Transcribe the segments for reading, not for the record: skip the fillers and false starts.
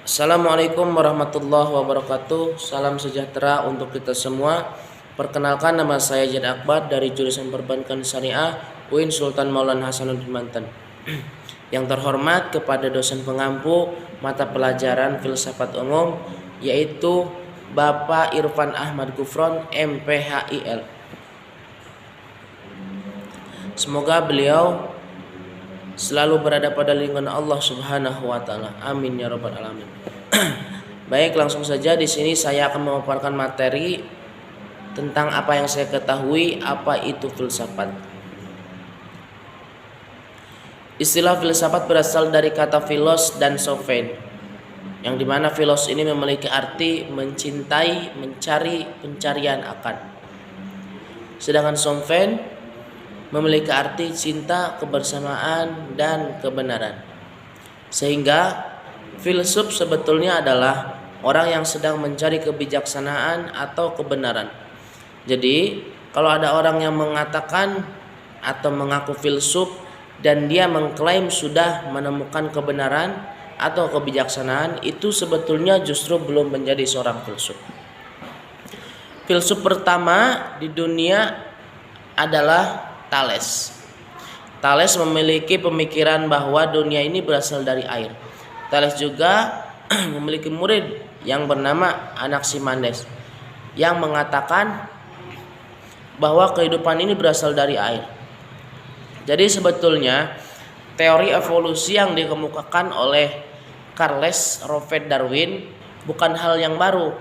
Assalamualaikum warahmatullahi wabarakatuh. Salam sejahtera untuk kita semua. Perkenalkan, nama saya Jad Akbar dari jurusan Perbankan Syariah UIN Sultan Maulana Hasanuddin Banten. Yang terhormat kepada dosen pengampu mata pelajaran filsafat umum, yaitu Bapak Irfan Ahmad Gufron MPHIL. Semoga beliau selalu berada pada lingkungan Allah Subhanahu wa taala. Amin ya rabbal alamin. Baik, langsung saja di sini saya akan memaparkan materi tentang apa yang saya ketahui apa itu filsafat. Istilah filsafat berasal dari kata philos dan sophen, yang dimana philos ini memiliki arti mencintai, mencari, pencarian akan. Sedangkan sophen memiliki arti cinta, kebersamaan, dan kebenaran. Sehingga filsuf sebetulnya adalah orang yang sedang mencari kebijaksanaan atau kebenaran. Jadi kalau ada orang yang mengatakan atau mengaku filsuf dan dia mengklaim sudah menemukan kebenaran atau kebijaksanaan, itu sebetulnya justru belum menjadi seorang filsuf. Filsuf pertama di dunia adalah Thales. Thales memiliki pemikiran bahwa dunia ini berasal dari air. Thales juga memiliki murid yang bernama Anaximenes yang mengatakan bahwa kehidupan ini berasal dari air. Jadi sebetulnya teori evolusi yang dikemukakan oleh Charles Robert Darwin bukan hal yang baru.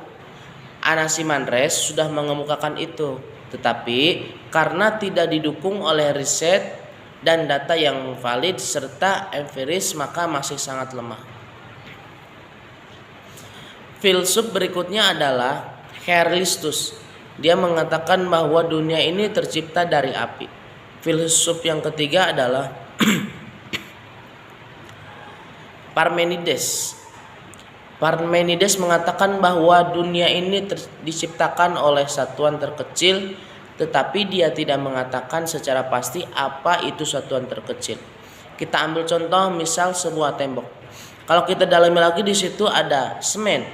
Anaximenes sudah mengemukakan itu, tetapi karena tidak didukung oleh riset dan data yang valid serta empiris, maka masih sangat lemah. Filsuf berikutnya adalah Heraklitus. Dia mengatakan bahwa dunia ini tercipta dari api. Filsuf yang ketiga adalah Parmenides. Parmenides mengatakan bahwa dunia ini diciptakan oleh satuan terkecil, tetapi dia tidak mengatakan secara pasti apa itu satuan terkecil. Kita ambil contoh misal sebuah tembok. Kalau kita dalami lagi, di situ ada semen.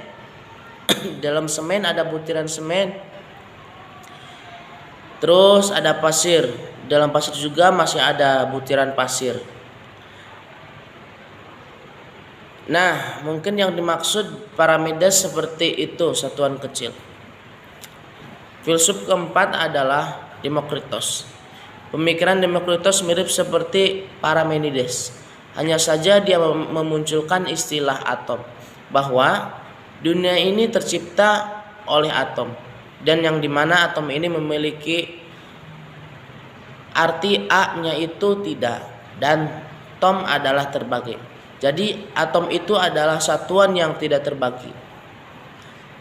Dalam semen ada butiran semen. Terus ada pasir. Dalam pasir juga masih ada butiran pasir. Nah, mungkin yang dimaksud Parmenides seperti itu, satuan kecil. Filsuf keempat adalah Demokritos. Pemikiran Demokritos mirip seperti Parmenides. Hanya saja dia memunculkan istilah atom, bahwa dunia ini tercipta oleh atom, dan yang dimana atom ini memiliki arti A-nya itu tidak, dan tom adalah terbagi. Jadi atom itu adalah satuan yang tidak terbagi.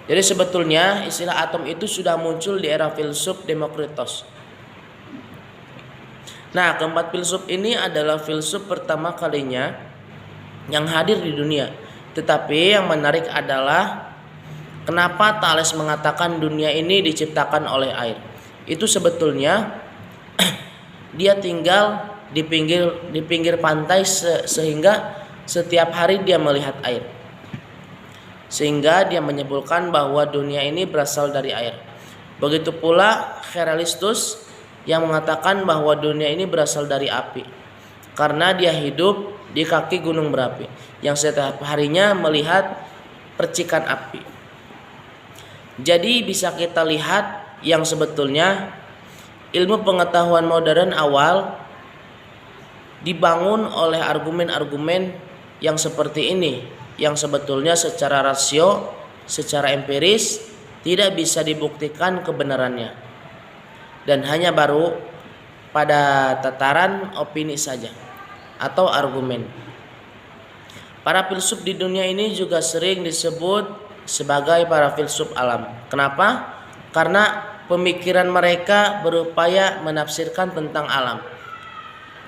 Jadi sebetulnya istilah atom itu sudah muncul di era filsuf Demokritos. Nah, keempat filsuf ini adalah filsuf pertama kalinya yang hadir di dunia. Tetapi yang menarik adalah kenapa Thales mengatakan dunia ini diciptakan oleh air. Itu sebetulnya dia tinggal di pinggir pantai sehingga setiap hari dia melihat air. Sehingga dia menyimpulkan bahwa dunia ini berasal dari air. Begitu pula Heraklitus yang mengatakan bahwa dunia ini berasal dari api, karena dia hidup di kaki gunung berapi yang setiap harinya melihat percikan api. Jadi bisa kita lihat yang sebetulnya ilmu pengetahuan modern awal dibangun oleh argumen-argumen yang seperti ini, yang sebetulnya secara rasio, secara empiris tidak bisa dibuktikan kebenarannya, dan hanya baru pada tataran opini saja atau argumen. Para filsuf di dunia ini juga sering disebut sebagai para filsuf alam. Kenapa? Karena pemikiran mereka berupaya menafsirkan tentang alam,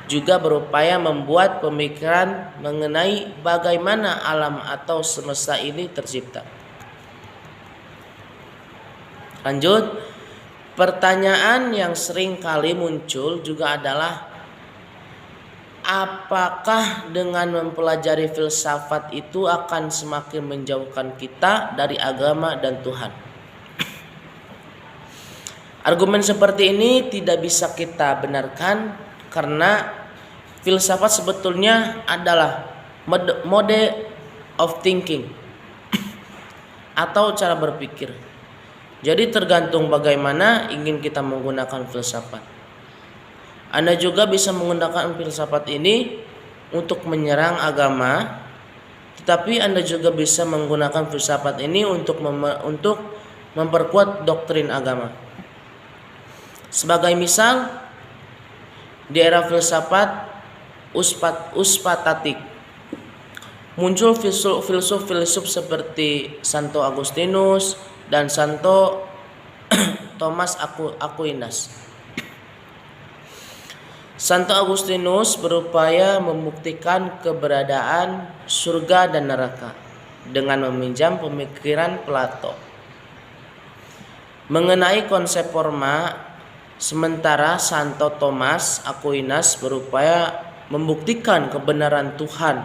juga berupaya membuat pemikiran mengenai bagaimana alam atau semesta ini tercipta. Lanjut, pertanyaan yang sering kali muncul juga adalah apakah dengan mempelajari filsafat itu akan semakin menjauhkan kita dari agama dan Tuhan? Argumen seperti ini tidak bisa kita benarkan karena filsafat sebetulnya adalah mode of thinking atau cara berpikir. Jadi tergantung bagaimana ingin kita menggunakan filsafat. Anda juga bisa menggunakan filsafat ini untuk menyerang agama, tetapi Anda juga bisa menggunakan filsafat ini untuk memperkuat doktrin agama. Sebagai misal, di era filsafat uspatatik muncul filsuf-filsuf seperti Santo Agustinus dan Santo Thomas Aquinas. Santo Agustinus berupaya membuktikan keberadaan surga dan neraka dengan meminjam pemikiran Plato mengenai konsep forma, sementara Santo Thomas Aquinas berupaya membuktikan kebenaran Tuhan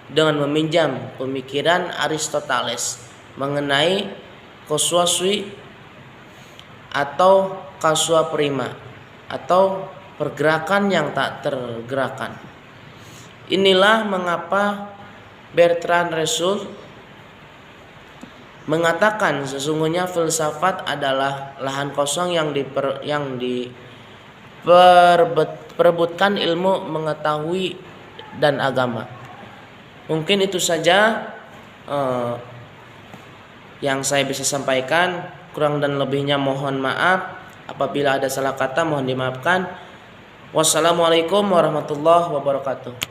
dengan meminjam pemikiran Aristoteles mengenai causa atau causa prima atau pergerakan yang tak tergerakan. Inilah mengapa Bertrand Russell mengatakan sesungguhnya filsafat adalah lahan kosong yang diperebutkan ilmu mengetahui dan agama. Mungkin itu saja yang saya bisa sampaikan. Kurang dan lebihnya mohon maaf. Apabila ada salah kata mohon dimaafkan. Wassalamualaikum warahmatullahi wabarakatuh.